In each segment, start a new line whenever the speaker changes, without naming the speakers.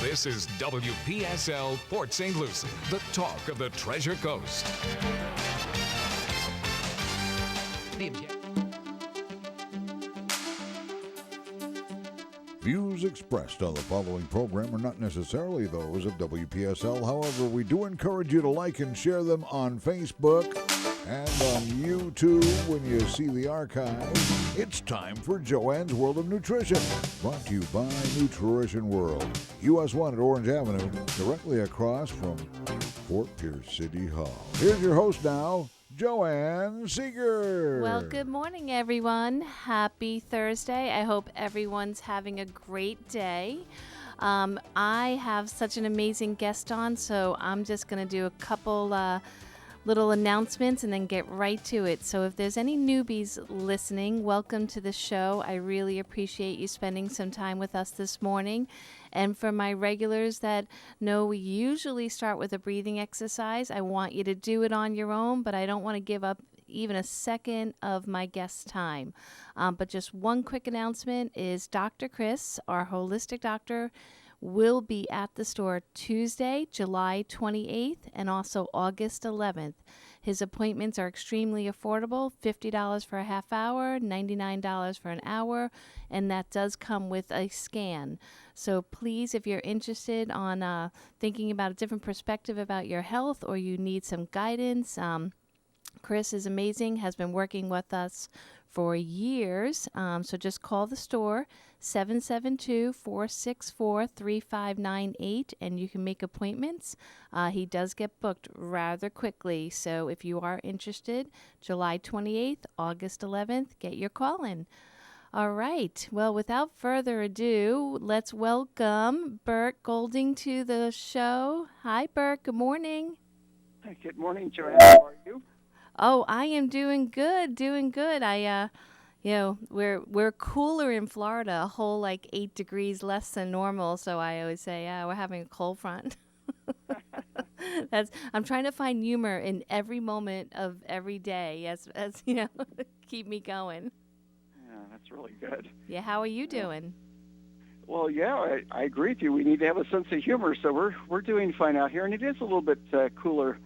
This is WPSL Port St. Lucie, the talk of the Treasure Coast.
Views expressed on the following program are not necessarily those of WPSL. However, we do encourage you to like and share them on Facebook and on YouTube when you see the archive. It's time for Joanne's World of Nutrition, brought to you by Nutrition World. US 1 at Orange Avenue, directly across from Fort Pierce City Hall. Here's your host now, Joanne Seeger.
Well, good morning, everyone. Happy Thursday. I hope everyone's having a great day. I have such an amazing guest on, so I'm just going to do a couple little announcements and then get right to it. So if there's any newbies listening, welcome to the show. I really appreciate you spending some time with us this morning. And for my regulars that know we usually start with a breathing exercise, I want you to do it on your own, but I don't want to give up even a second of my guest's time. But just one quick announcement is Dr. Chris, our holistic doctor, will be at the store Tuesday, July 28th, and also August 11th. His appointments are extremely affordable, $50 for a half hour, $99 for an hour, and that does come with a scan. So please, if you're interested on thinking about a different perspective about your health or you need some guidance, Chris is amazing, has been working with us for years. So just call the store, 772-464-3598, and you can make appointments. He does get booked rather quickly. So if you are interested, July 28th, August 11th, get your call in. All right. Well, without further ado, let's welcome Burke Golding to the show. Hi, Burke. Good morning.
Good morning, Joanne. How are you?
Oh, I am doing good. We're cooler in Florida, a whole 8 degrees less than normal. So I always say, we're having a cold front. I'm trying to find humor in every moment of every day, as keep me going.
Yeah, that's really good.
Yeah, how are you doing?
Well, yeah, I agree with you. We need to have a sense of humor, so we're doing fine out here, and it is a little bit cooler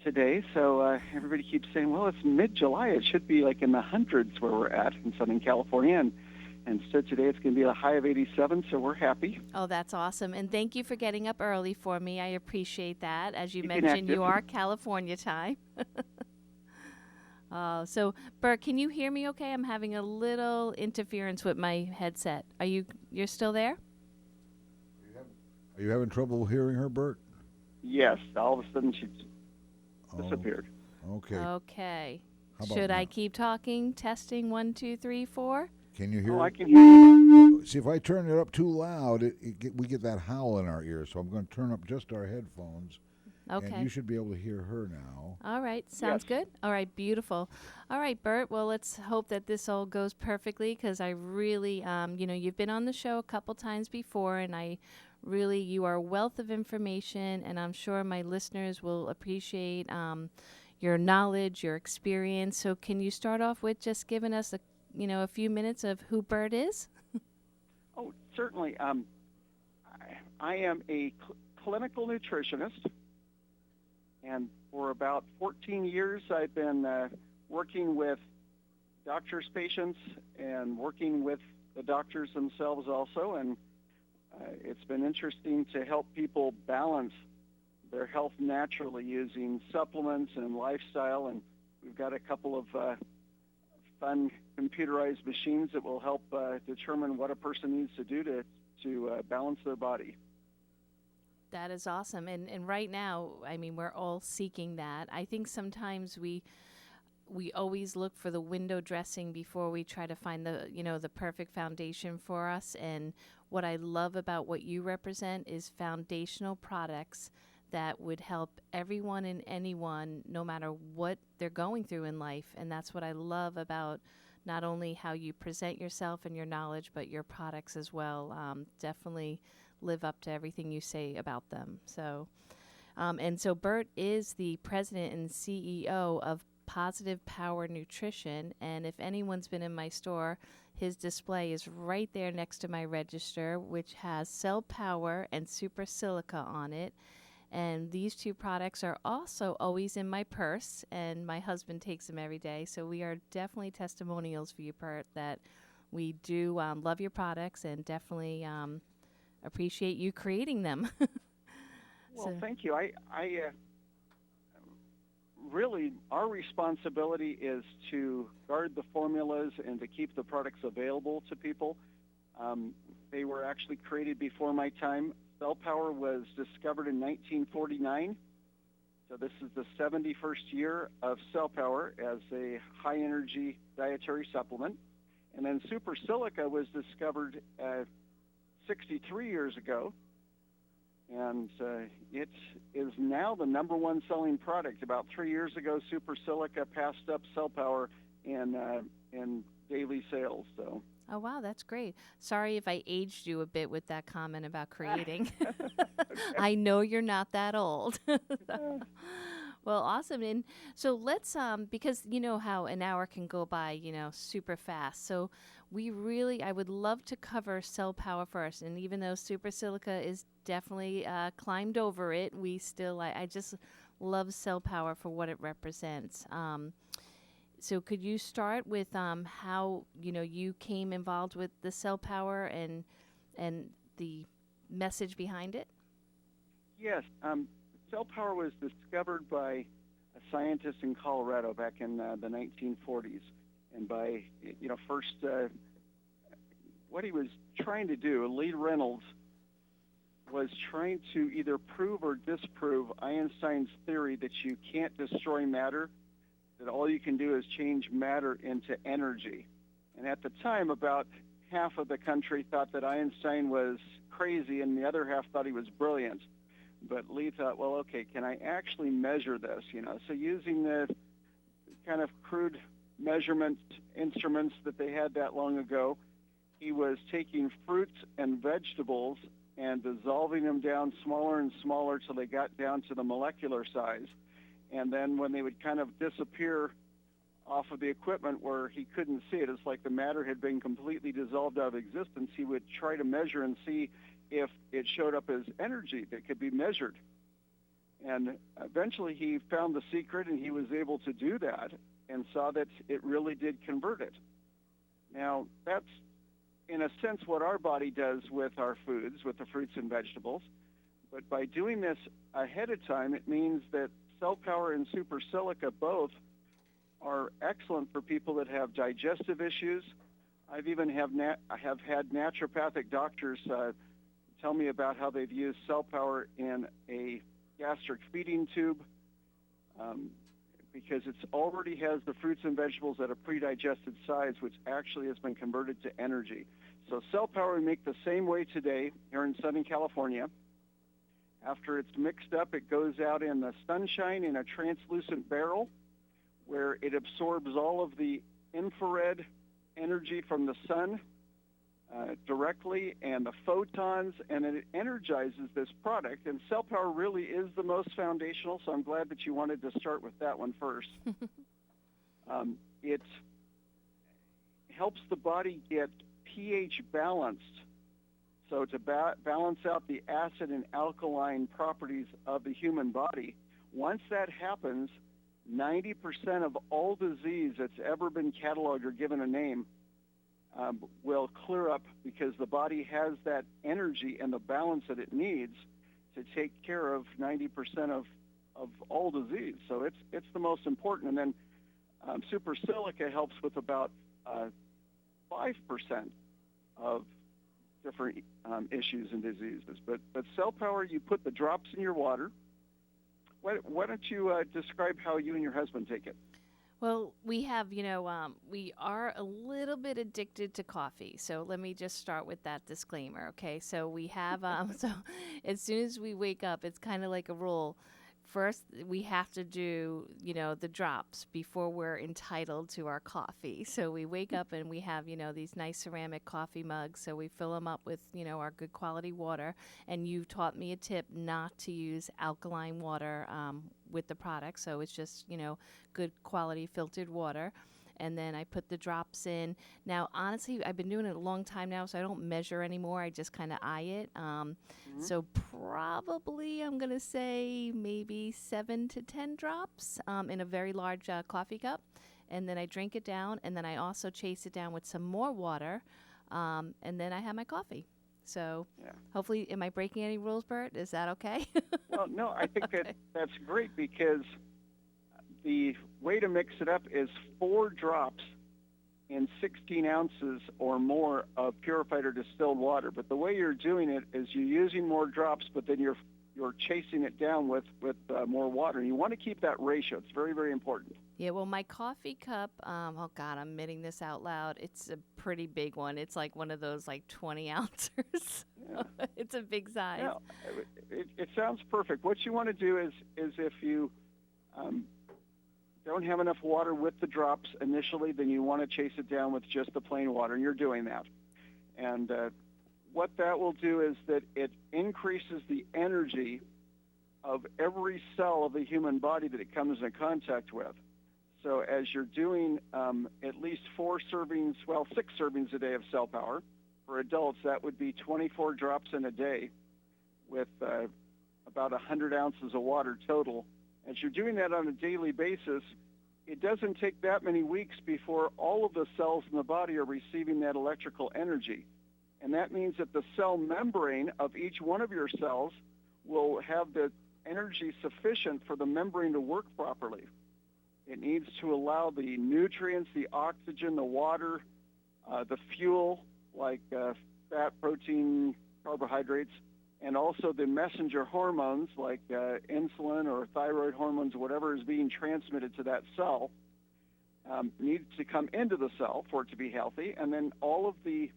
today. So everybody keeps saying, well, it's mid-July. It should be in the hundreds where we're at in Southern California, and instead today it's going to be a high of 87, so we're happy.
Oh, that's awesome. And thank you for getting up early for me. I appreciate that. As you mentioned, you are California time. So, Burke, can you hear me okay? I'm having a little interference with my headset. You're still there?
Are you having trouble hearing her, Burt?
Yes, all of a sudden she disappeared.
Okay. Should I keep talking? Testing 1, 2, 3, 4.
Can you
hear?
I can hear you.
See, if I turn it up too loud, we get that howl in our ears. So I'm going to turn up just our headphones.
Okay.
And you should be able to hear her now.
All right. Sounds good. All right. Beautiful. All right, Burt. Well, let's hope that this all goes perfectly, because I really, you've been on the show a couple times before, and you are a wealth of information, and I'm sure my listeners will appreciate your knowledge, your experience. So can you start off with just giving us a few minutes of who Burt is?
Oh, certainly. I am a clinical nutritionist, and for about 14 years I've been working with doctors' patients and working with the doctors themselves also, and it's been interesting to help people balance their health naturally using supplements and lifestyle, and we've got a couple of fun computerized machines that will help determine what a person needs to do to balance their body.
That is awesome. And right now, we're all seeking that. I think sometimes we always look for the window dressing before we try to find the perfect foundation for us. And what I love about what you represent is foundational products that would help everyone and anyone, no matter what they're going through in life. And that's what I love about not only how you present yourself and your knowledge, but your products as well. Definitely live up to everything you say about them. So, and so Burt is the president and CEO of Positive Power Nutrition. And if anyone's been in my store, his display is right there next to my register, which has Cell Power and Super Silica on it. And these two products are also always in my purse, and my husband takes them every day. So we are definitely testimonials for you, Burt, that we do love your products and definitely appreciate you creating them.
Well, thank you. I really, our responsibility is to guard the formulas and to keep the products available to people. They were actually created before my time. Cell Power was discovered in 1949, so this is the 71st year of Cell Power as a high-energy dietary supplement. And then Super Silica was discovered 63 years ago, and it is now the number one selling product. About 3 years ago, Super Silica passed up Cell Power in daily sales. So.
Oh, wow, that's great. Sorry if I aged you a bit with that comment about creating. I know you're not that old. Well, awesome. And so let's, because you know how an hour can go by, super fast. So I would love to cover Cell Power first. And even though Super Silica is definitely climbed over it, I just love Cell Power for what it represents. So could you start with how you came involved with the Cell Power and the message behind it?
Yes, Cell Power was discovered by a scientist in Colorado back in the 1940s, and by first what he was trying to do, Lee Reynolds was trying to either prove or disprove Einstein's theory that you can't destroy matter, that all you can do is change matter into energy. And at the time, about half of the country thought that Einstein was crazy and the other half thought he was brilliant. But Lee thought, well, okay, can I actually measure this? So using the kind of crude measurement instruments that they had that long ago, he was taking fruits and vegetables and dissolving them down smaller and smaller till they got down to the molecular size. And then when they would kind of disappear off of the equipment where he couldn't see it, it's like the matter had been completely dissolved out of existence, he would try to measure and see if it showed up as energy that could be measured. And eventually he found the secret, and he was able to do that and saw that it really did convert it. Now, that's, in a sense, what our body does with our foods, with the fruits and vegetables. But by doing this ahead of time, it means that Cell Power and Super Silica both are excellent for people that have digestive issues. I've even have had naturopathic doctors tell me about how they've used Cell Power in a gastric feeding tube because it already has the fruits and vegetables at a pre-digested size, which actually has been converted to energy. So Cell Power we make the same way today here in Southern California. After it's mixed up, it goes out in the sunshine in a translucent barrel where it absorbs all of the infrared energy from the sun directly and the photons, and then it energizes this product. And Cell Power really is the most foundational, so I'm glad that you wanted to start with that one first. It helps the body get pH balanced. So to balance out the acid and alkaline properties of the human body, once that happens, 90% of all disease that's ever been cataloged or given a name will clear up because the body has that energy and the balance that it needs to take care of 90% of all disease. So it's the most important. And then Super Silica helps with about 5% of different issues and diseases. But Cell Power, you put the drops in your water. Why don't you describe how you and your husband take it?
Well, we have, we are a little bit addicted to coffee. So let me just start with that disclaimer, okay? So we have, so as soon as we wake up, it's kind of like a rule. first we have to do, the drops before we're entitled to our coffee. So we wake up and we have, these nice ceramic coffee mugs. So we fill them up with, our good quality water. And you taught me a tip not to use alkaline water with the product. So it's just, good quality filtered water. And then I put the drops in. Now, honestly, I've been doing it a long time now, so I don't measure anymore. I just kind of eye it. So probably I'm going to say maybe 7 to 10 drops in a very large coffee cup. And then I drink it down, and then I also chase it down with some more water, and then I have my coffee. So hopefully, am I breaking any rules, Burt? Is that okay?
Well, no, I think that's great, because the way to mix it up is 4 drops in 16 ounces or more of purified or distilled water. But the way you're doing it is you're using more drops, but then you're chasing it down with more water. And you want to keep that ratio. It's very, very important.
Yeah, well, my coffee cup, oh, God, I'm admitting this out loud. It's a pretty big one. It's like one of those, 20 ounces. Yeah. It's a big size.
Yeah, it sounds perfect. What you want to do is if you don't have enough water with the drops initially, then you want to chase it down with just the plain water, and you're doing that. And what that will do is that it increases the energy of every cell of the human body that it comes into contact with. So as you're doing at least 6 servings a day of cell power, for adults, that would be 24 drops in a day with about 100 ounces of water total. As you're doing that on a daily basis, it doesn't take that many weeks before all of the cells in the body are receiving that electrical energy. And that means that the cell membrane of each one of your cells will have the energy sufficient for the membrane to work properly. It needs to allow the nutrients, the oxygen, the water, the fuel, like fat, protein, carbohydrates, and also the messenger hormones like insulin or thyroid hormones, whatever is being transmitted to that cell, needs to come into the cell for it to be healthy. And then all of the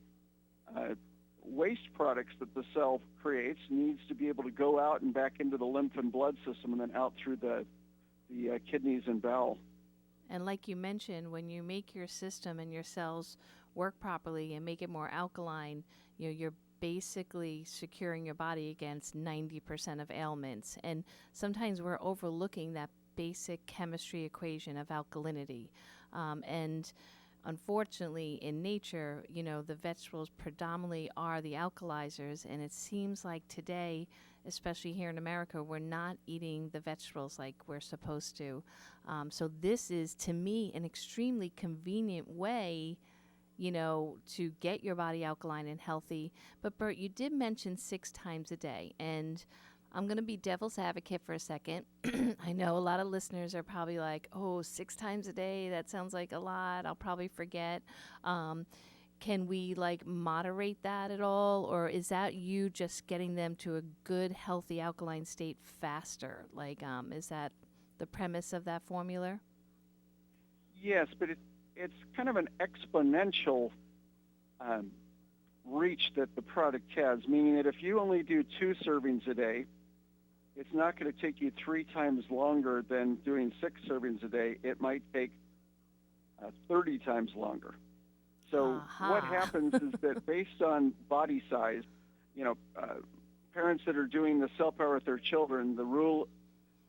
waste products that the cell creates needs to be able to go out and back into the lymph and blood system and then out through the kidneys and bowel.
And like you mentioned, when you make your system and your cells work properly and make it more alkaline, you're basically securing your body against 90% of ailments. And sometimes we're overlooking that basic chemistry equation of alkalinity. And unfortunately, in nature, the vegetables predominantly are the alkalizers. And it seems like today, especially here in America, we're not eating the vegetables like we're supposed to. So this is, to me, an extremely convenient way to get your body alkaline and healthy. But Burt, you did mention 6 times a day, and I'm going to be devil's advocate for a second. I know a lot of listeners are probably like, 6 times a day, that sounds like a lot. I'll probably forget. Can we moderate that at all? Or is that you just getting them to a good, healthy alkaline state faster? Is that the premise of that formula?
Yes, but it's kind of an exponential reach that the product has, meaning that if you only do 2 servings a day, it's not going to take you 3 times longer than doing 6 servings a day. It might take 30 times longer. So what happens is that based on body size, parents that are doing the cell power with their children, the rule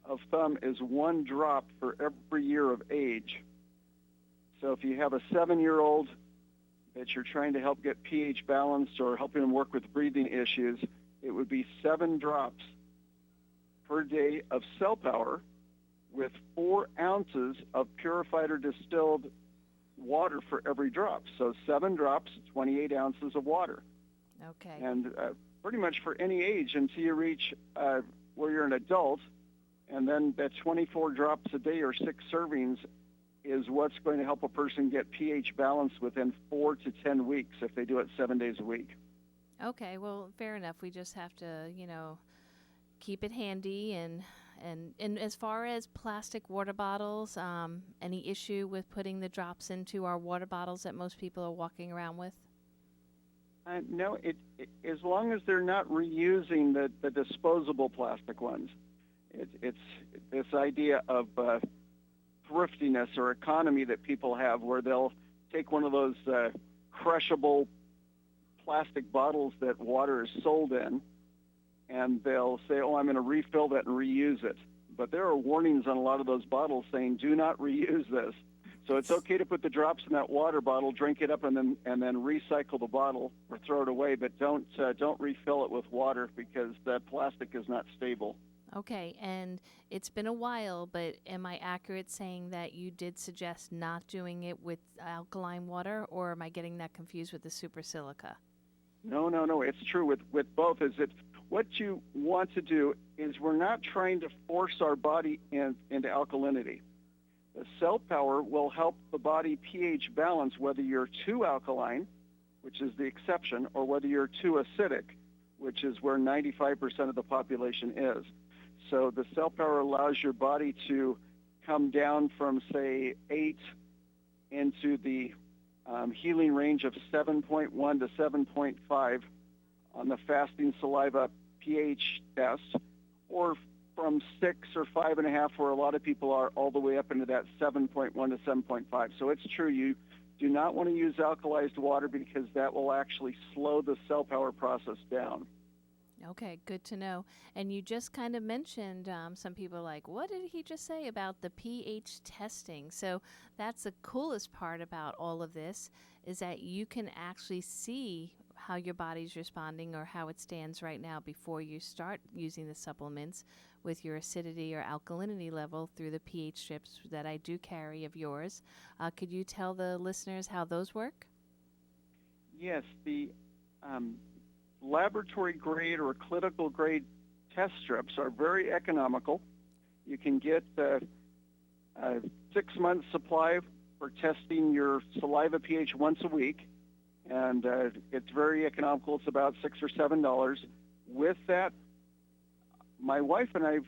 of thumb is 1 drop for every year of age. So if you have a 7-year-old that you're trying to help get pH balanced or helping them work with breathing issues, it would be 7 drops per day of cell power with 4 ounces of purified or distilled water for every drop. So 7 drops, 28 ounces of water.
Okay.
And pretty much for any age until you reach where you're an adult, and then that 24 drops a day or 6 servings is what's going to help a person get pH balanced within 4 to 10 weeks if they do it 7 days a week.
Okay, well, fair enough. We just have to, keep it handy. And as far as plastic water bottles, any issue with putting the drops into our water bottles that most people are walking around with?
No, it as long as they're not reusing the disposable plastic ones. It's this idea of thriftiness or economy that people have, where they'll take one of those crushable plastic bottles that water is sold in, and they'll say, oh, I'm going to refill that and reuse it. But there are warnings on a lot of those bottles saying, do not reuse this. So it's okay to put the drops in that water bottle, drink it up, and then recycle the bottle or throw it away. But don't refill it with water, because that plastic is not stable.
Okay, and it's been a while, but am I accurate saying that you did suggest not doing it with alkaline water, or am I getting that confused with the super silica?
No. It's true with both. Is that what you want to do is we're not trying to force our body into alkalinity. The cell power will help the body pH balance, whether you're too alkaline, which is the exception, or whether you're too acidic, which is where 95% of the population is. So the cell power allows your body to come down from, say, 8 into the healing range of 7.1 to 7.5 on the fasting saliva pH test, or from 6 or 5.5, where a lot of people are, all the way up into that 7.1 to 7.5. So it's true, you do not want to use alkalized water, because that will actually slow the cell power process down.
Okay, good to know. And you just kind of mentioned some people are like, what did he just say about the pH testing? So that's the coolest part about all of this, is that you can actually see how your body's responding or how it stands right now before you start using the supplements with your acidity or alkalinity level through the pH strips that I do carry of yours. Could you tell the listeners how those work?
Yes, the laboratory grade or clinical grade test strips are very economical. You can get a 6-month supply for testing your saliva pH once a week, and it's very economical. It's about $6 or $7. With that, my wife and I,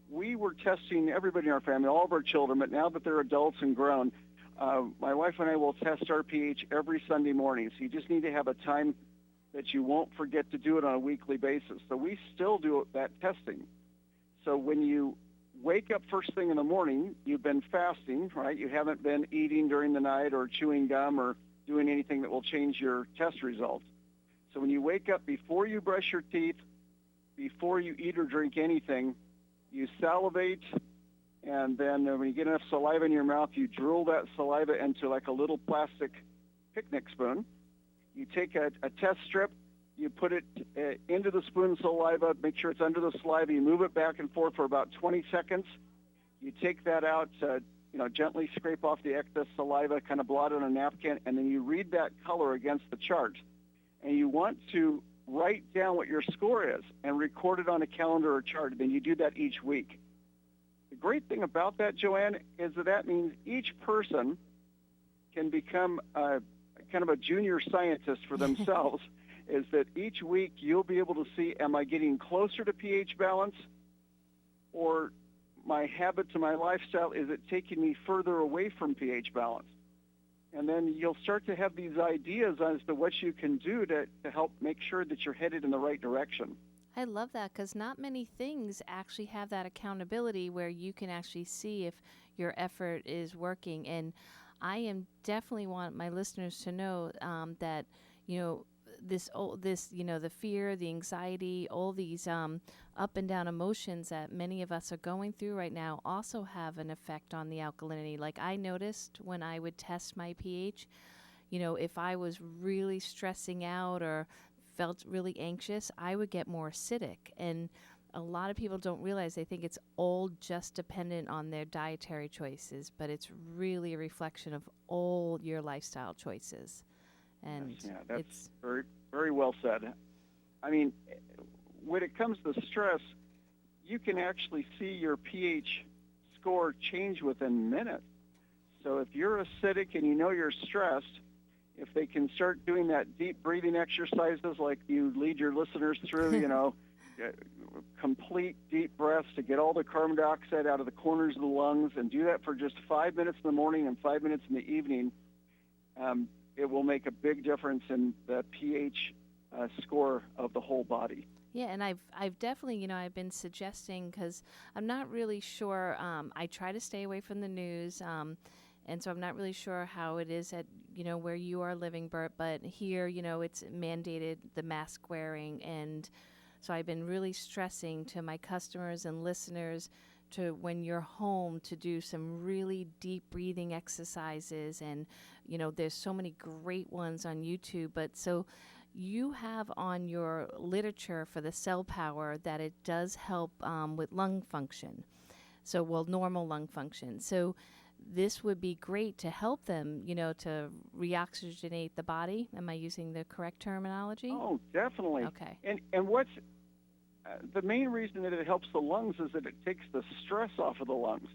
we were testing everybody in our family, all of our children, but now that they're adults and grown, my wife and I will test our pH every Sunday morning. So you just need to have a time that you won't forget to do it on a weekly basis. So we still do that testing. So when you wake up first thing in the morning, you've been fasting, right? You haven't been eating during the night or chewing gum or doing anything that will change your test results. So when you wake up, before you brush your teeth, before you eat or drink anything, you salivate, and then when you get enough saliva in your mouth, you drool that saliva into like a little plastic picnic spoon. You take a test strip, you put it into the spoon of saliva, make sure it's under the saliva, you move it back and forth for about 20 seconds. You take that out, gently scrape off the excess saliva, kind of blot it on a napkin, and then you read that color against the chart. And you want to write down what your score is and record it on a calendar or chart, and then you do that each week. The great thing about that, Joanne, is that means each person can become kind of a junior scientist for themselves, is that each week you'll be able to see, am I getting closer to pH balance, or my habits and my lifestyle, is it taking me further away from pH balance? And then you'll start to have these ideas as to what you can do to help make sure that you're headed in the right direction.
I love that, because not many things actually have that accountability where you can actually see if your effort is working. And I definitely want my listeners to know that, the fear, the anxiety, all these up and down emotions that many of us are going through right now also have an effect on the alkalinity. Like I noticed when I would test my pH, if I was really stressing out or felt really anxious, I would get more acidic. And a lot of people don't realize, they think it's all just dependent on their dietary choices, but it's really a reflection of all your lifestyle choices. And
yes, that's very, very well said. I mean, when it comes to stress, you can actually see your pH score change within minutes. So if you're acidic and you know you're stressed, if they can start doing that deep breathing exercises like you lead your listeners through, complete deep breaths to get all the carbon dioxide out of the corners of the lungs, and do that for just 5 minutes in the morning and 5 minutes in the evening, it will make a big difference in the pH score of the whole body.
Yeah, and I've definitely, I've been suggesting, because I'm not really sure. I try to stay away from the news, and so I'm not really sure how it is at, where you are living, Bert. But here, it's mandated, the mask wearing, and so I've been really stressing to my customers and listeners to, when you're home, to do some really deep breathing exercises, and there's so many great ones on YouTube. But so you have on your literature for the Cell Power that it does help with lung function. So, normal lung function. So this would be great to help them, to reoxygenate the body. Am I using the correct terminology?
Oh, definitely.
Okay.
And what's the main reason that it helps the lungs is that it takes the stress off of the lungs.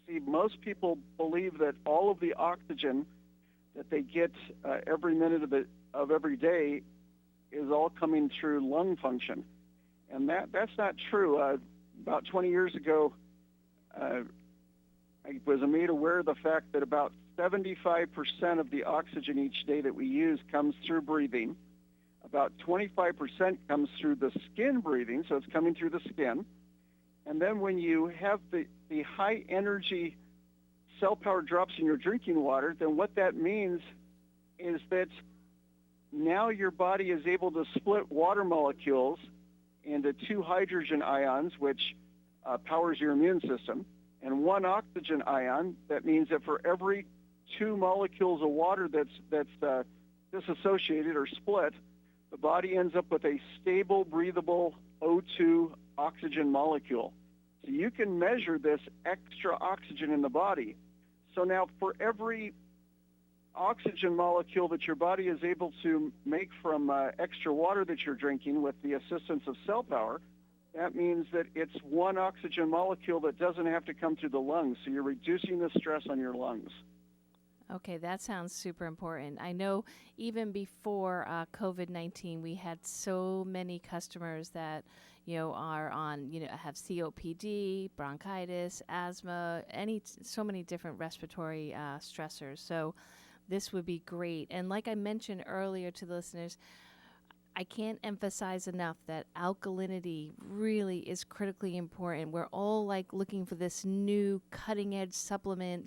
See, most people believe that all of the oxygen that they get every minute of every day is all coming through lung function, and that's not true. About 20 years ago, I was made aware of the fact that about 75% of the oxygen each day that we use comes through breathing. About 25% comes through the skin breathing, so it's coming through the skin. And then when you have the high energy Cell Power drops in your drinking water, then what that means is that now your body is able to split water molecules into 2 hydrogen ions, which powers your immune system, and 1 oxygen ion. That means that for every 2 molecules of water that's disassociated or split, the body ends up with a stable, breathable O2 oxygen molecule. So you can measure this extra oxygen in the body. So now for every oxygen molecule that your body is able to make from extra water that you're drinking with the assistance of Cell Power, that means that it's 1 oxygen molecule that doesn't have to come through the lungs. So you're reducing the stress on your lungs.
Okay, that sounds super important. I know even before COVID-19, we had so many customers that, are on, have COPD, bronchitis, asthma, so many different respiratory stressors. So this would be great. And like I mentioned earlier to the listeners, I can't emphasize enough that alkalinity really is critically important. We're all like looking for this new cutting edge supplement,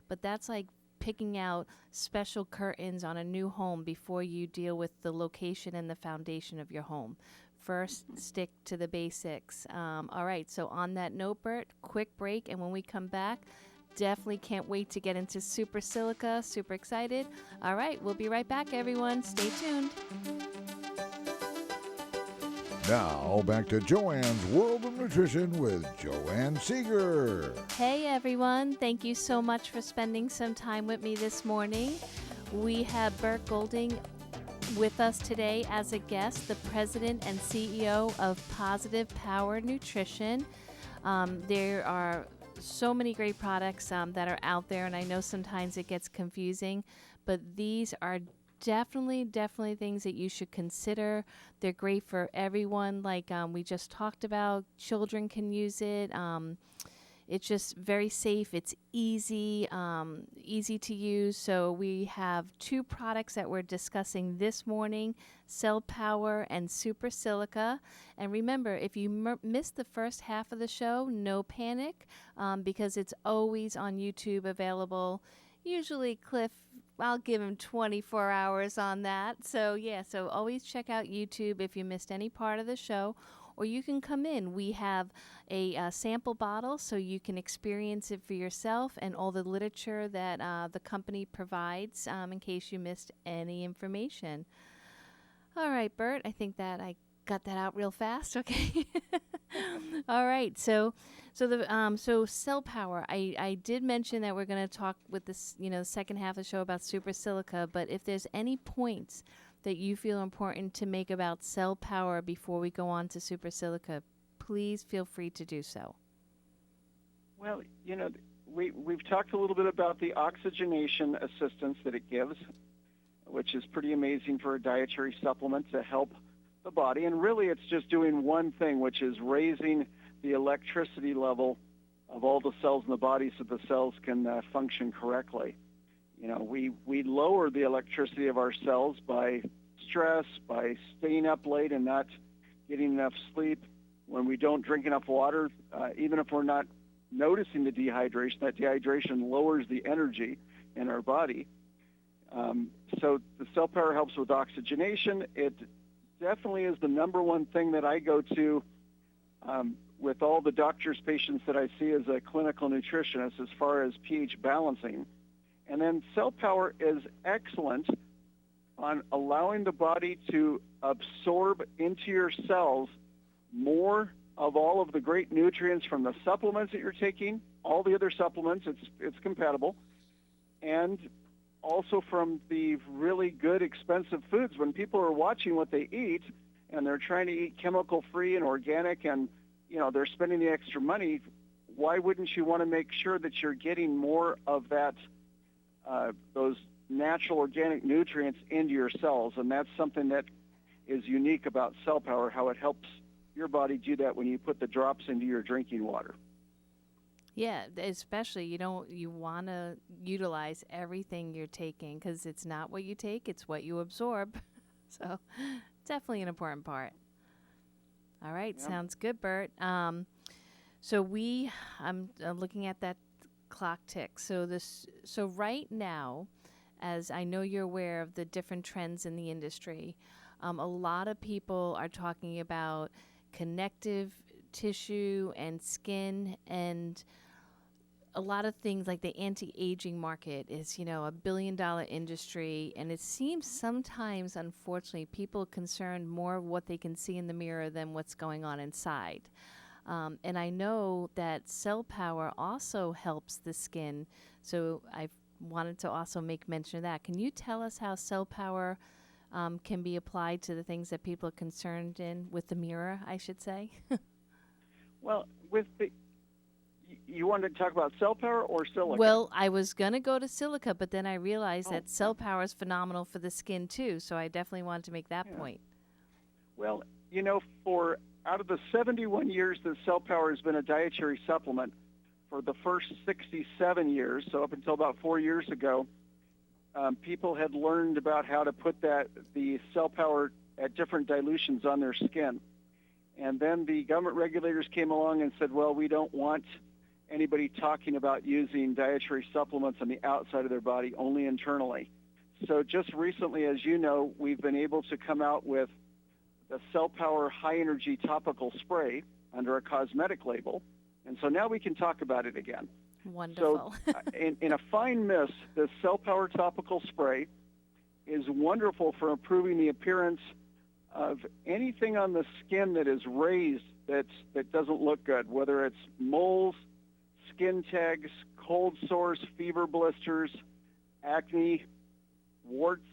but that's like picking out special curtains on a new home before you deal with the location and the foundation of your home. First, stick to the basics. All right, so on that note, Bert, quick break, and when we come back, definitely can't wait to get into Super Silica. Super excited. All right, we'll be right back, everyone. Stay tuned.
Now, back to Joanne's World of Nutrition with Joanne Seeger.
Hey, everyone. Thank you so much for spending some time with me this morning. We have Burke Golding with us today as a guest, the president and CEO of Positive Power Nutrition. There are so many great products that are out there, and I know sometimes it gets confusing, but these are definitely things that you should consider. They're great for everyone. Like we just talked about, children can use it. It's just very safe. It's easy to use. So we have 2 products that we're discussing this morning, Cell Power and Super Silica. And remember, if you missed the first half of the show, no panic, because it's always on YouTube available. Usually Cliff, I'll give him 24 hours on that. So always check out YouTube if you missed any part of the show, or you can come in. We have a sample bottle so you can experience it for yourself, and all the literature that the company provides in case you missed any information. All right, Bert, I think that I got that out real fast. Okay. All right. So Cell Power. I did mention that we're going to talk with this, the second half of the show about Super Silica. But if there's any points that you feel important to make about Cell Power before we go on to Super Silica, please feel free to do so.
Well, we've talked a little bit about the oxygenation assistance that it gives, which is pretty amazing for a dietary supplement to help the body. And really it's just doing one thing, which is raising the electricity level of all the cells in the body so the cells can function correctly. We lower the electricity of our cells by stress, by staying up late and not getting enough sleep, when we don't drink enough water, even if we're not noticing the dehydration, that dehydration lowers the energy in our body. So the Cell Power helps with oxygenation. It definitely is the number one thing that I go to with all the doctor's patients that I see as a clinical nutritionist as far as pH balancing. And then Cell Power is excellent on allowing the body to absorb into your cells more of all of the great nutrients from the supplements that you're taking, all the other supplements, it's compatible, and also from the really good expensive foods. When people are watching what they eat and they're trying to eat chemical-free and organic and, you know, they're spending the extra money, why wouldn't you want to make sure that you're getting more of that, those natural organic nutrients into your cells? And that's something that is unique about Cell Power, how it helps your body do that when you put the drops into your drinking water.
Yeah, especially you want to utilize everything you're taking, because it's not what you take, it's what you absorb. So definitely an important part. All right,
Yeah.
Sounds good, Burt. I'm looking at that clock tick. So right now, as I know you're aware of the different trends in the industry, a lot of people are talking about connective tissue and skin, and a lot of things like the anti-aging market is, $1 billion industry. And it seems sometimes, unfortunately, people are concerned more of what they can see in the mirror than what's going on inside. And I know that Cell Power also helps the skin. So I wanted to also make mention of that. Can you tell us how Cell Power can be applied to the things that people are concerned in with the mirror, I should say?
Well, you wanted to talk about Cell Power or Silica?
Well, I was going to go to Silica, but then I realized that Cell Power is phenomenal for the skin too, so I definitely wanted to make that point.
Well, for out of the 71 years that Cell Power has been a dietary supplement, for the first 67 years, so up until about 4 years ago, people had learned about how to put the Cell Power at different dilutions on their skin. And then the government regulators came along and said, well, we don't want anybody talking about using dietary supplements on the outside of their body, only internally. So just recently, as you know, we've been able to come out with the Cell Power High Energy Topical Spray under a cosmetic label. And so now we can talk about it again.
Wonderful.
So in a fine mist, the Cell Power Topical Spray is wonderful for improving the appearance of anything on the skin that is raised that doesn't look good, whether it's moles, skin tags, cold sores, fever blisters, acne, warts,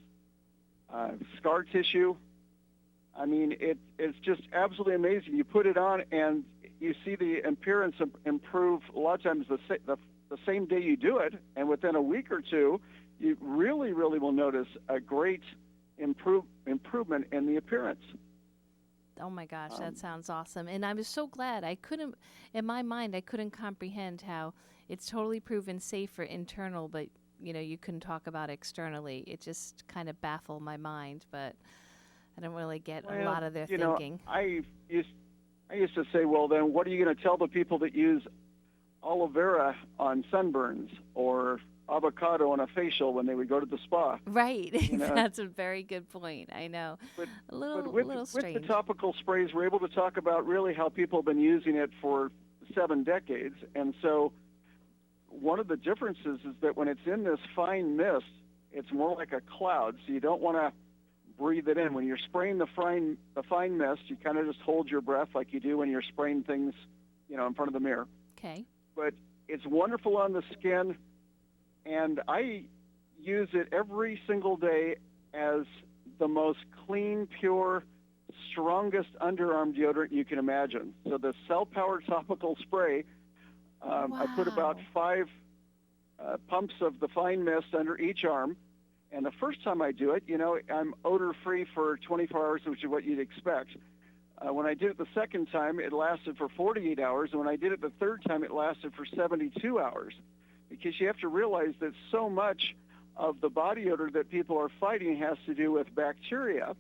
scar tissue. I mean, it's just absolutely amazing. You put it on and you see the appearance improve a lot of times the same day you do it, and within a week or two, you really, really will notice a great improvement in the appearance.
Oh my gosh, that sounds awesome. And I was so glad. In my mind, I couldn't comprehend how it's totally proven safe for internal, but you couldn't talk about externally. It just kind of baffled my mind, but I don't really get a lot of their thinking.
I used to say, well, then what are you going to tell the people that use aloe vera on sunburns or avocado on a facial when they would go to the spa?
Right. That's a very good point. I know.
But
a little strange.
With the topical sprays, we're able to talk about really how people have been using it for 7 decades. And so one of the differences is that when it's in this fine mist, it's more like a cloud, so you don't want to breathe it in. When you're spraying the fine mist, you kind of just hold your breath like you do when you're spraying things, in front of the mirror.
Okay.
But it's wonderful on the skin, and I use it every single day as the most clean, pure, strongest underarm deodorant you can imagine. So the Cell Power Topical Spray, I put about 5 pumps of the fine mist under each arm. And the first time I do it, I'm odor-free for 24 hours, which is what you'd expect. When I did it the second time, it lasted for 48 hours. And when I did it the third time, it lasted for 72 hours. Because you have to realize that so much of the body odor that people are fighting has to do with bacteria.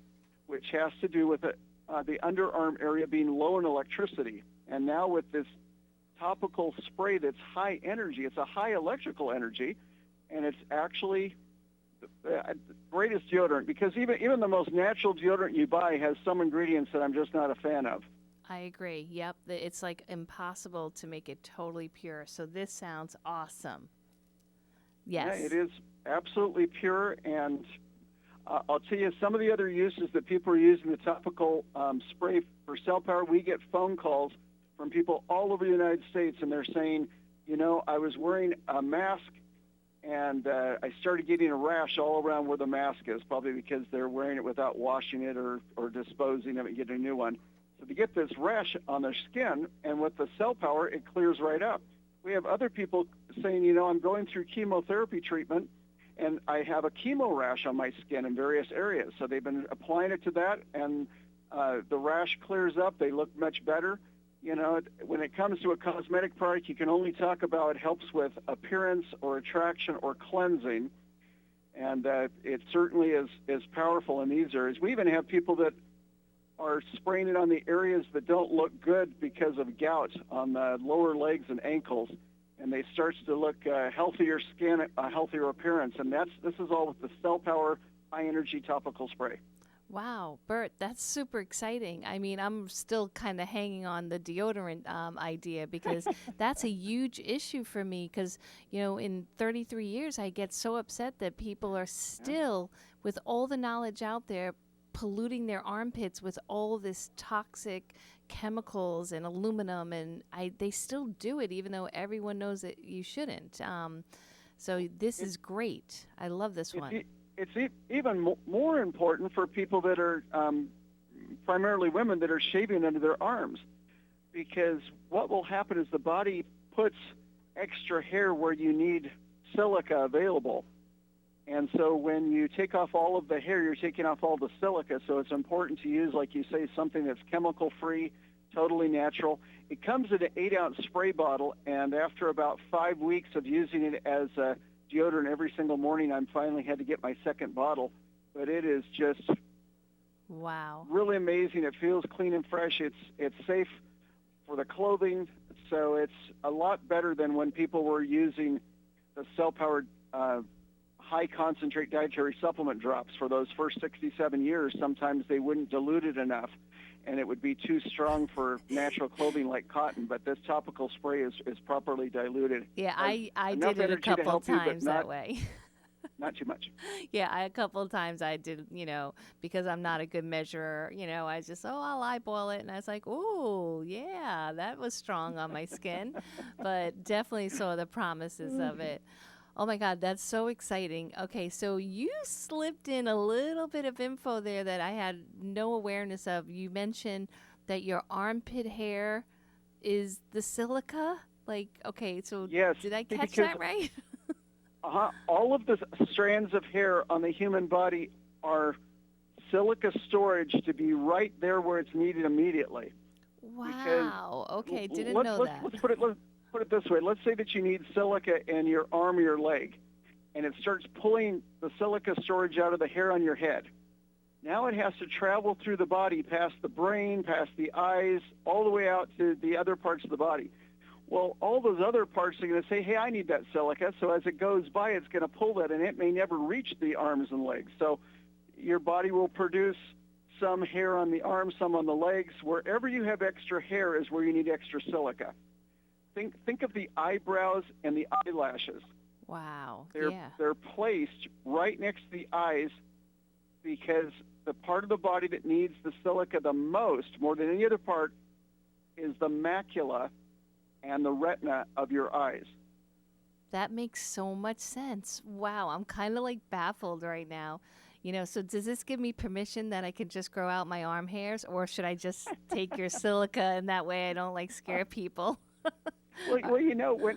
which has to do with the underarm area being low in electricity. And now with this topical spray that's high energy, it's a high electrical energy, and it's actually the greatest deodorant, because even the most natural deodorant you buy has some ingredients that I'm just not a fan of.
I agree. Yep. It's like impossible to make it totally pure. So this sounds awesome. Yes.
Yeah, it is absolutely pure. And I'll tell you some of the other uses that people are using the topical spray for cell power. We get phone calls from people all over the United States, and they're saying, I was wearing a mask, and I started getting a rash all around where the mask is, probably because they're wearing it without washing it or disposing of it and getting a new one. So they get this rash on their skin, and with the cell power, it clears right up. We have other people saying, I'm going through chemotherapy treatment, and I have a chemo rash on my skin in various areas. So they've been applying it to that, and the rash clears up. They look much better. When it comes to a cosmetic product, you can only talk about it helps with appearance or attraction or cleansing, and it certainly is powerful in these areas. We even have people that are spraying it on the areas that don't look good because of gout on the lower legs and ankles, and they start to look healthier skin, a healthier appearance, and this is all with the Cell Power High Energy Topical Spray.
Wow, Burt, that's super exciting. I mean, I'm still kind of hanging on the deodorant idea, because that's a huge issue for me, because, in 33 years, I get so upset that people are still, with all the knowledge out there, polluting their armpits with all this toxic chemicals and aluminum, and they still do it even though everyone knows that you shouldn't. So this is great. I love this one.
It's even more important for people that are primarily women that are shaving under their arms, because what will happen is the body puts extra hair where you need silica available. And so when you take off all of the hair, you're taking off all the silica. So it's important to use, like you say, something that's chemical-free, totally natural. It comes in an 8-ounce spray bottle, and after about 5 weeks of using it as a deodorant every single morning, I finally had to get my second bottle. But it is just
wow,
really amazing. It feels clean and fresh. It's safe for the clothing. So it's a lot better than when people were using the cell-powered high concentrate dietary supplement drops. For those first 67 years, sometimes they wouldn't dilute it enough, and it would be too strong for natural clothing like cotton. But this topical spray is properly diluted.
Yeah, I did it a couple times that way.
Not too much.
Yeah, a couple of times I did, because I'm not a good measurer, I just, I'll eyeball it. And I was like, oh, yeah, that was strong on my skin. But definitely saw the promises of it. Oh, my God, that's so exciting. Okay, so you slipped in a little bit of info there that I had no awareness of. You mentioned that your armpit hair is the silica? Okay, so
yes,
did I catch that right?
All of the strands of hair on the human body are silica storage to be right there where it's needed immediately.
Wow, okay, didn't know that.
Let's put it this way. Let's say that you need silica in your arm or your leg, and it starts pulling the silica storage out of the hair on your head. Now it has to travel through the body, past the brain, past the eyes, all the way out to the other parts of the body. Well, all those other parts are going to say, hey, I need that silica. So as it goes by, it's going to pull that, and it may never reach the arms and legs. So your body will produce some hair on the arms, some on the legs. Wherever you have extra hair is where you need extra silica. Think of the eyebrows and the eyelashes.
Wow.
They're placed right next to the eyes because the part of the body that needs the silica the most, more than any other part, is the macula and the retina of your eyes.
That makes so much sense. Wow, I'm kind of baffled right now. So does this give me permission that I can just grow out my arm hairs, or should I just take your silica and that way I don't scare people?
Well,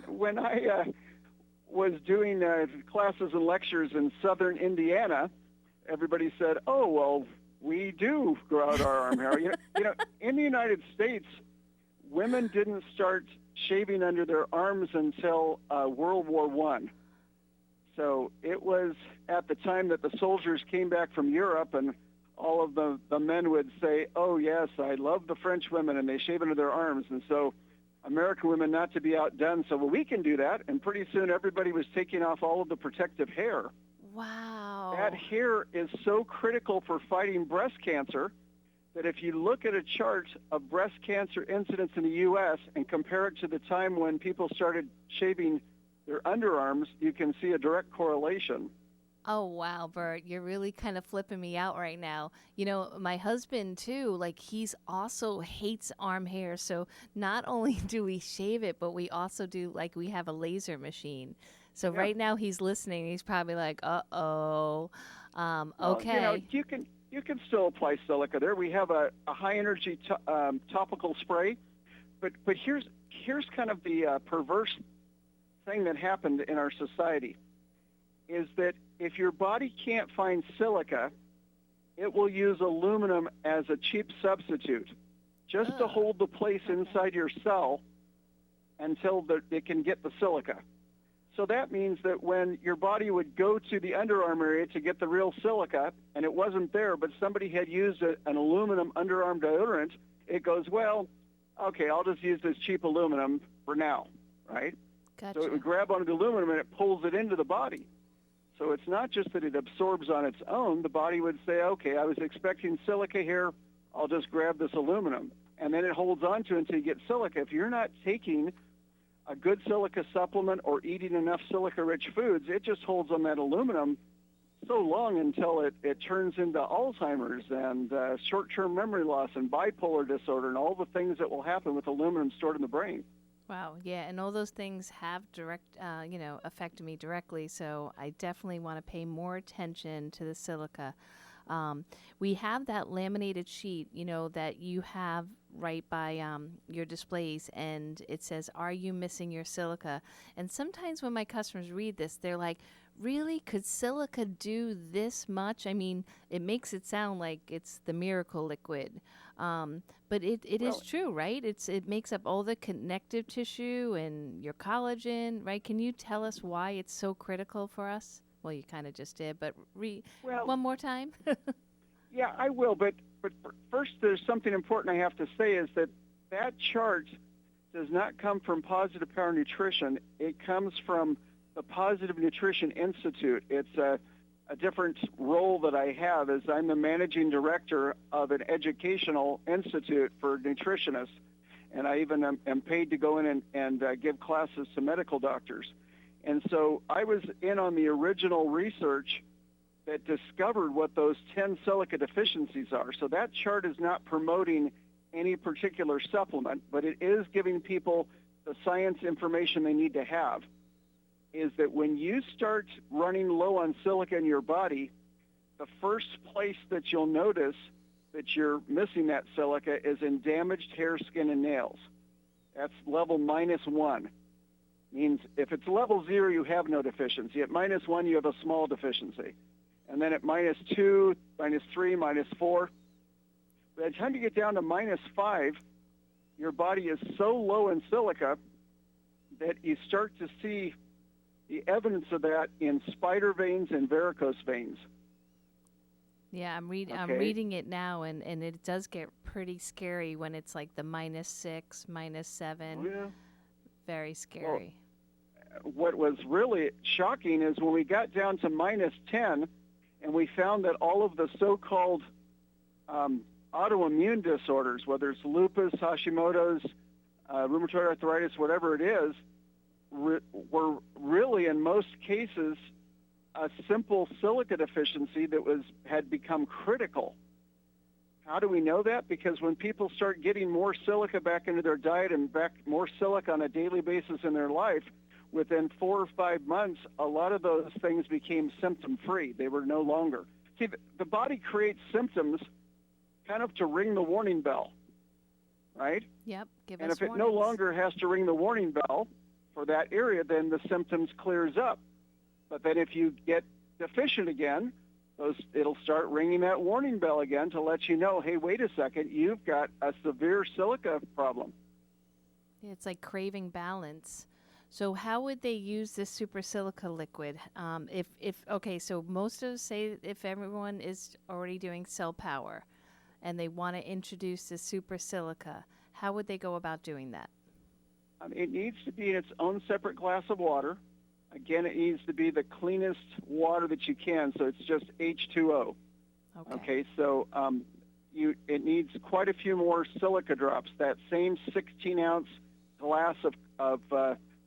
when I was doing classes and lectures in southern Indiana, everybody said, "Oh, well, we do grow out our arm hair." In the United States, women didn't start shaving under their arms until World War I. So it was at the time that the soldiers came back from Europe, and all of the men would say, oh, yes, I love the French women, and they shave under their arms. And so American women not to be outdone. So, well, we can do that. And pretty soon everybody was taking off all of the protective hair.
Wow.
That hair is so critical for fighting breast cancer that if you look at a chart of breast cancer incidence in the U.S. and compare it to the time when people started shaving their underarms, you can see a direct correlation.
Oh, wow, Bert, you're really kind of flipping me out right now. You know, my husband, too, like, he's also hates arm hair. So not only do we shave it, but we also do, like, we have a laser machine. So
Yeah.
right now he's listening. He's probably like, uh-oh.
Well,
Okay.
you know, you can still apply silica there. We have a high-energy topical spray. But here's kind of the perverse thing that happened in our society is that if your body can't find silica, it will use aluminum as a cheap substitute just to hold the place inside your cell until it can get the silica. So that means that when your body would go to the underarm area to get the real silica and it wasn't there, but somebody had used an aluminum underarm deodorant, it goes, well, okay, I'll just use this cheap aluminum for now, right?
Gotcha.
So it would grab onto the aluminum and it pulls it into the body. So it's not just that it absorbs on its own. The body would say, okay, I was expecting silica here. I'll just grab this aluminum. And then it holds on to it until you get silica. If you're not taking a good silica supplement or eating enough silica-rich foods, it just holds on that aluminum so long until it turns into Alzheimer's and short-term memory loss and bipolar disorder and all the things that will happen with aluminum stored in the brain.
Wow, yeah, and all those things have direct, affected me directly, so I definitely want to pay more attention to the silica. We have that laminated sheet, that you have right by your displays, and it says, are you missing your silica? And sometimes when my customers read this, they're like, really? Could silica do this much? I mean, it makes it sound like it's the miracle liquid. But it is true, right? It makes up all the connective tissue and your collagen, right? Can you tell us why it's so critical for us? Well, you kind of just did, but one more time.
Yeah, I will. But first, there's something important I have to say is that chart does not come from Positive Power Nutrition. It comes from the Positive Nutrition Institute. It's a different role that I have is I'm the managing director of an educational institute for nutritionists, and I even am paid to go in and give classes to medical doctors. And so I was in on the original research that discovered what those 10 silica deficiencies are. So that chart is not promoting any particular supplement, but it is giving people the science information they need to have. Is that when you start running low on silica in your body, the first place that you'll notice that you're missing that silica is in damaged hair, skin, and nails. That's level -1. Means if it's level 0, you have no deficiency. At -1, you have a small deficiency. And then at -2, -3, -4, by the time you get down to -5, your body is so low in silica that you start to see the evidence of that in spider veins and varicose veins.
Yeah, I'm
Okay.
reading it now, and it does get pretty scary when it's like the -6, -7.
Yeah.
Very scary.
Well, what was really shocking is when we got down to -10, and we found that all of the so-called autoimmune disorders, whether it's lupus, Hashimoto's, rheumatoid arthritis, whatever it is, were really, in most cases, a simple silica deficiency that had become critical. How do we know that? Because when people start getting more silica back into their diet and more silica on a daily basis in their life, within 4 or 5 months, a lot of those things became symptom-free. They were no longer. See, the body creates symptoms kind of to ring the warning bell, right?
Yep, give
and
us
if it
warnings.
no longer has to ring the warning bell for that area, then the symptoms clears up. But then if you get deficient again, it'll start ringing that warning bell again to let you know, hey, wait a second, you've got a severe silica problem.
It's like craving balance. So how would they use this super silica liquid? Okay, so most of us say if everyone is already doing cell power and they want to introduce the super silica, how would they go about doing that?
It needs to be in its own separate glass of water. Again, it needs to be the cleanest water that you can, so it's just H2O. Okay, so it needs quite a few more silica drops. That same 16-ounce glass of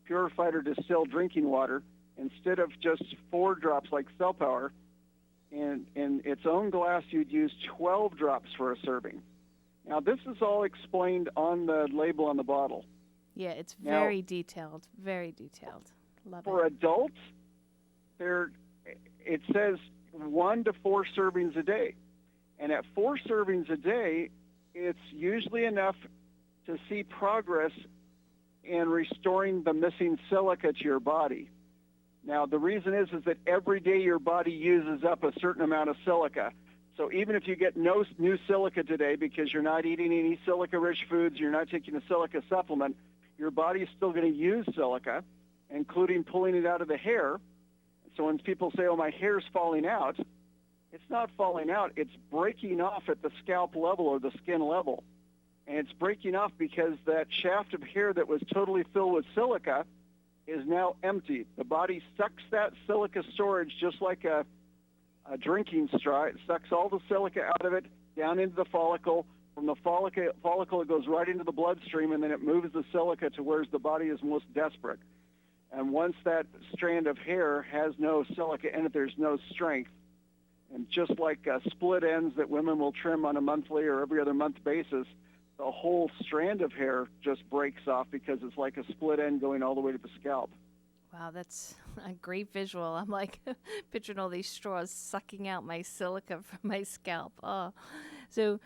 purified or distilled drinking water, instead of just 4 drops like Cell Power, in its own glass, you'd use 12 drops for a serving. Now, this is all explained on the label on the bottle.
Yeah, it's very detailed, very detailed. Love
for
it.
adults, it says 1 to 4 servings a day. And at 4 servings a day, it's usually enough to see progress in restoring the missing silica to your body. Now, the reason is that every day your body uses up a certain amount of silica. So even if you get no new silica today because you're not eating any silica-rich foods, you're not taking a silica supplement, your body is still going to use silica, including pulling it out of the hair. So when people say, oh, my hair's falling out, it's not falling out. It's breaking off at the scalp level or the skin level. And it's breaking off because that shaft of hair that was totally filled with silica is now empty. The body sucks that silica storage just like a drinking straw. It sucks all the silica out of it down into the follicle. From the follicle, it goes right into the bloodstream, and then it moves the silica to where the body is most desperate. And once that strand of hair has no silica in it, there's no strength. And just like split ends that women will trim on a monthly or every other month basis, the whole strand of hair just breaks off because it's like a split end going all the way to the scalp.
Wow, that's a great visual. I'm like picturing all these straws sucking out my silica from my scalp. Oh, so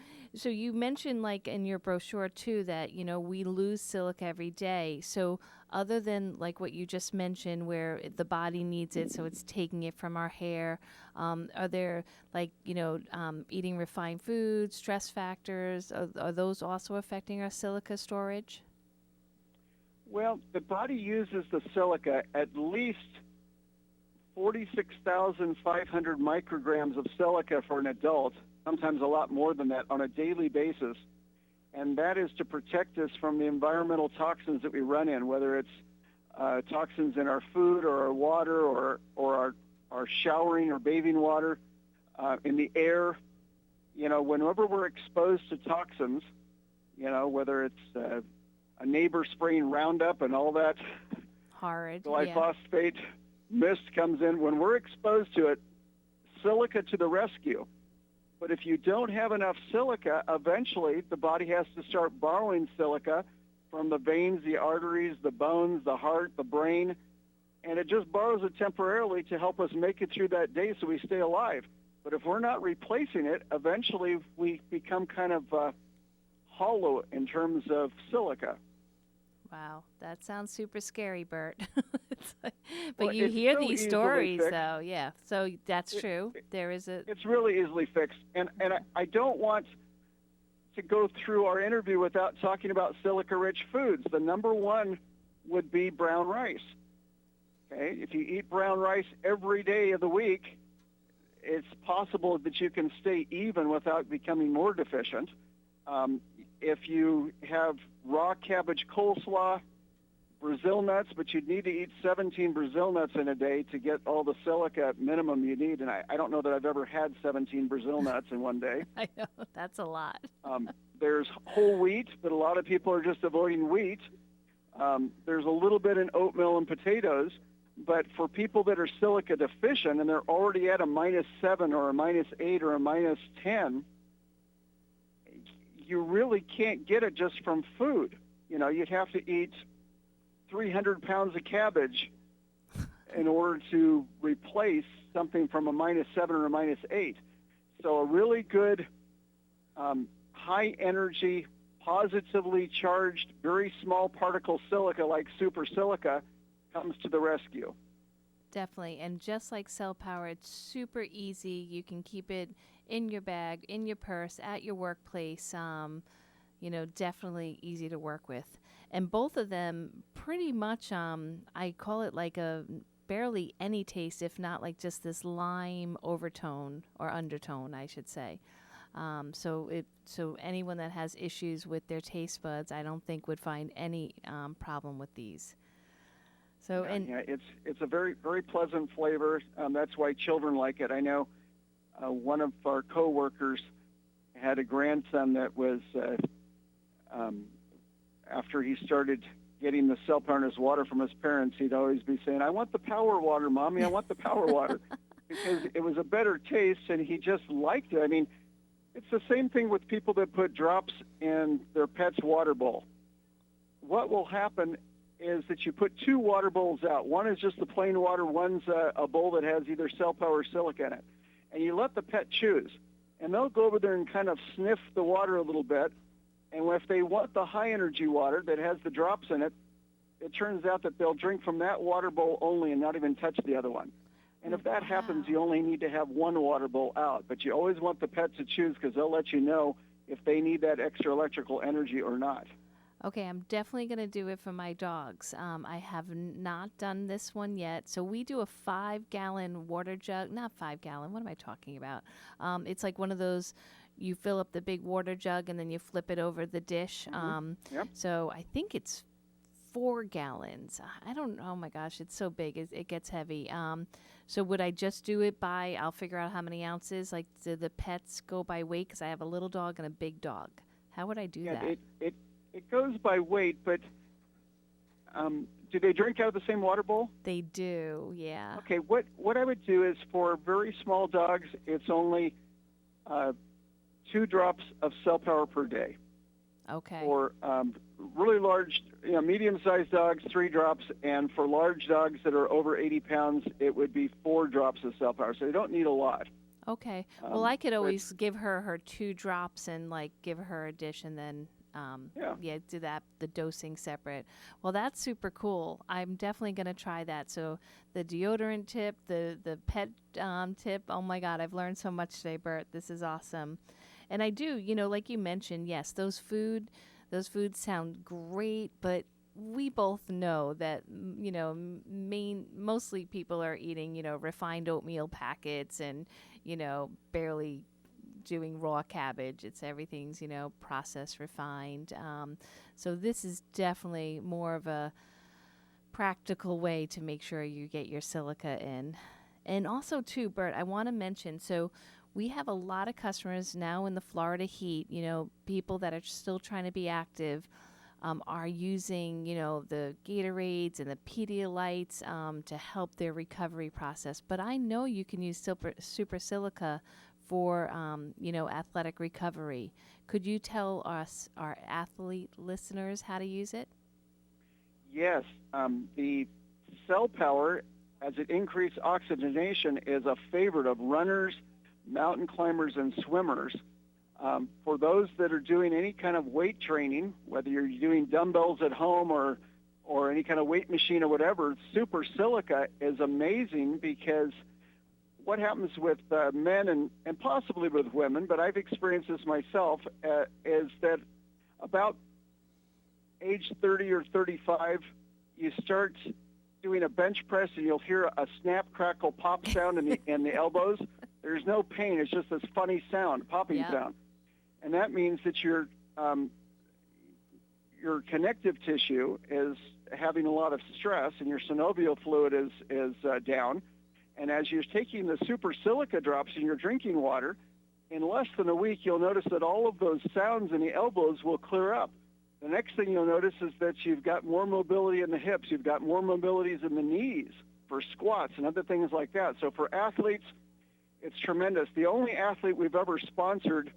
you mentioned like in your brochure too that, you know, we lose silica every day. So other than like what you just mentioned where the body needs it, so it's taking it from our hair, are there like, you know, eating refined foods, stress factors, are those also affecting our silica storage?
Well, the body uses the silica at least 46,500 micrograms of silica for an adult, sometimes a lot more than that, on a daily basis. And that is to protect us from the environmental toxins that we run in, whether it's toxins in our food or our water or our showering or bathing water, in the air. You know, whenever we're exposed to toxins, you know, whether it's a neighbor spraying Roundup and all that
horrid
glyphosate mist comes in, when we're exposed to it, silica to the rescue. But if you don't have enough silica, eventually the body has to start borrowing silica from the veins, the arteries, the bones, the heart, the brain, and it just borrows it temporarily to help us make it through that day so we stay alive. But if we're not replacing it, eventually we become kind of hollow in terms of silica.
Wow, that sounds super scary, Burt. But
well,
you hear
so
these stories,
fixed.
though. Yeah, so that's true. There is a...
It's really easily fixed. And I don't want to go through our interview without talking about silica-rich foods. The number one would be brown rice. Okay, if you eat brown rice every day of the week, it's possible that you can stay even without becoming more deficient. If you have raw cabbage coleslaw, Brazil nuts, but you'd need to eat 17 Brazil nuts in a day to get all the silica minimum you need. And I don't know that I've ever had 17 Brazil nuts in one day.
I know, that's a lot.
There's whole wheat, but a lot of people are just avoiding wheat. There's a little bit in oatmeal and potatoes, but for people that are silica deficient and they're already at a -7 or a -8 or a -10, you really can't get it just from food. You know, you'd have to eat 300 pounds of cabbage in order to replace something from a -7 or a -8. So a really good, high energy, positively charged, very small particle silica like super silica comes to the rescue.
Definitely. And just like Cell Power, it's super easy. You can keep it in your bag, in your purse, at your workplace. definitely easy to work with. And both of them pretty much, I call it like a barely any taste, if not like just this lime overtone or undertone, I should say. So anyone that has issues with their taste buds, I don't think would find any problem with these. So
it's a very, very pleasant flavor. That's why children like it. I know one of our coworkers had a grandson that was after he started getting the cell power in his water from his parents, he'd always be saying, "I want the power water, Mommy. I want the power water," because it was a better taste, and he just liked it. I mean, it's the same thing with people that put drops in their pet's water bowl. What will happen is that you put two water bowls out. One is just the plain water. One's a bowl that has either cell power or silica in it. And you let the pet choose. And they'll go over there and kind of sniff the water a little bit. And if they want the high-energy water that has the drops in it, it turns out that they'll drink from that water bowl only and not even touch the other one. And if that happens, you only need to have one water bowl out. But you always want the pet to choose because they'll let you know if they need that extra electrical energy or not.
Okay, I'm definitely going to do it for my dogs. I have not done this one yet. So we do a 5-gallon water jug. Not 5-gallon. What am I talking about? It's like one of those, you fill up the big water jug and then you flip it over the dish.
Yep.
So I think it's 4 gallons. I don't know. Oh, my gosh. It's so big. It gets heavy. So would I just do it by, I'll figure out how many ounces? Like, do the pets go by weight? Because I have a little dog and a big dog. How would I do that?
It goes by weight, but do they drink out of the same water bowl?
They do, yeah.
Okay, what I would do is for very small dogs, it's only 2 drops of cell power per day.
Okay.
For really large, medium-sized dogs, 3 drops, and for large dogs that are over 80 pounds, it would be 4 drops of cell power. So they don't need a lot.
Okay. Well, I could always give her 2 drops and like give her a dish and then do the dosing separate. Well, that's super cool. I'm definitely going to try that. So the deodorant tip, the pet tip, oh my God, I've learned so much today, Burt. This is awesome. And I do, like you mentioned, yes, those foods sound great, but we both know that, mostly people are eating, refined oatmeal packets and, barely doing raw cabbage. Everything's, processed, refined. So this is definitely more of a practical way to make sure you get your silica in. And also too, Burt, I want to mention, so we have a lot of customers now in the Florida heat, people that are still trying to be active, are using, the Gatorades and the Pedialytes to help their recovery process. But I know you can use super silica for, athletic recovery. Could you tell us, our athlete listeners, how to use it?
Yes. The cell power, as it increases oxygenation, is a favorite of runners, mountain climbers, and swimmers. For those that are doing any kind of weight training, whether you're doing dumbbells at home or any kind of weight machine or whatever, super silica is amazing because what happens with men and possibly with women, but I've experienced this myself, is that about age 30 or 35, you start doing a bench press and you'll hear a snap, crackle, pop sound in the elbows. There's no pain. It's just this funny sound, popping sound. And that means that your connective tissue is having a lot of stress and your synovial fluid is down. And as you're taking the super silica drops in your drinking water, in less than a week, you'll notice that all of those sounds in the elbows will clear up. The next thing you'll notice is that you've got more mobility in the hips. You've got more mobilities in the knees for squats and other things like that. So for athletes, it's tremendous. The only athlete we've ever sponsored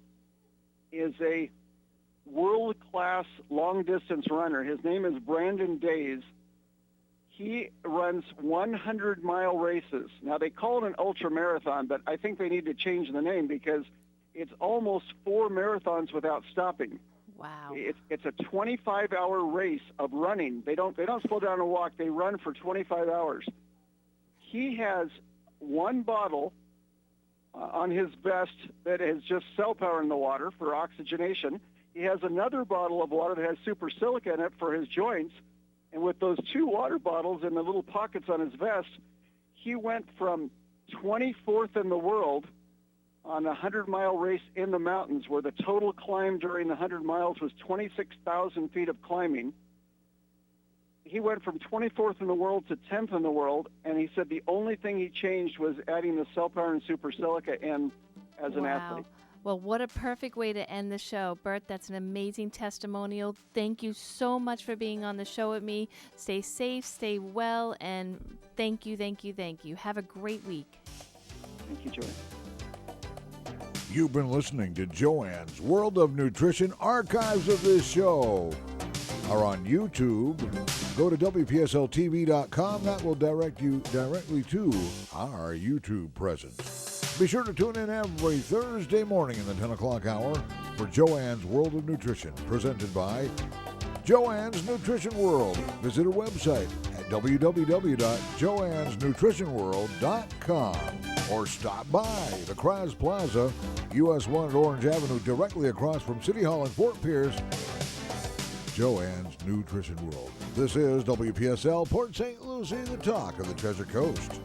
is a world-class long-distance runner. His name is Brandon Days. He runs 100-mile races. Now, they call it an ultra-marathon, but I think they need to change the name because it's almost 4 marathons without stopping.
Wow.
It's a 25-hour race of running. They don't slow down and walk. They run for 25 hours. He has one bottle on his vest that has just cell power in the water for oxygenation. he has another bottle of water that has super silica in it for his joints. And with those 2 water bottles in the little pockets on his vest, he went from 24th in the world on a 100-mile race in the mountains, where the total climb during the 100 miles was 26,000 feet of climbing. He went from 24th in the world to 10th in the world, and he said the only thing he changed was adding the cell power and super silica in as an athlete.
Well, what a perfect way to end the show. Burt, that's an amazing testimonial. Thank you so much for being on the show with me. Stay safe, stay well, and thank you, thank you, thank you. Have a great week.
Thank you, Joanne.
You've been listening to Joanne's World of Nutrition. Archives of this show are on YouTube. Go to WPSLTV.com. That will direct you directly to our YouTube presence. Be sure to tune in every Thursday morning in the 10 o'clock hour for Joanne's World of Nutrition, presented by Joanne's Nutrition World. Visit her website at www.joannesnutritionworld.com or stop by the Kraz Plaza, US 1 at Orange Avenue, directly across from City Hall in Fort Pierce. Joanne's Nutrition World. This is WPSL Port St. Lucie, the talk of the Treasure Coast.